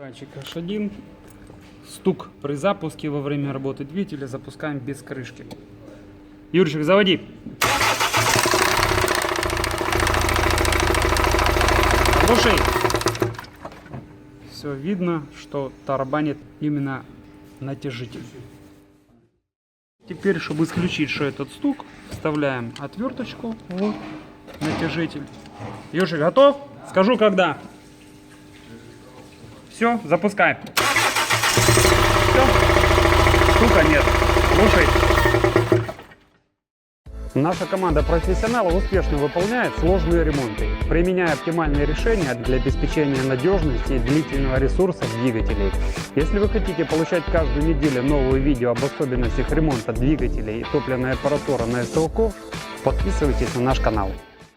Датчик H1. Стук при запуске во время работы двигателя запускаем без крышки. Юрчик, заводи. Слушай. Все видно, что тарабанит именно натяжитель. Теперь, чтобы исключить, что этот стук, вставляем отверточку в натяжитель. Юрчик, готов? Скажу когда. Все, запускай. Все. Стука нет. Слушай. Наша команда профессионалов успешно выполняет сложные ремонты, применяя оптимальные решения для обеспечения надежности и длительного ресурса двигателей. Если вы хотите получать каждую неделю новые видео об особенностях ремонта двигателей и топливной аппаратуры на СЛК, подписывайтесь на наш канал.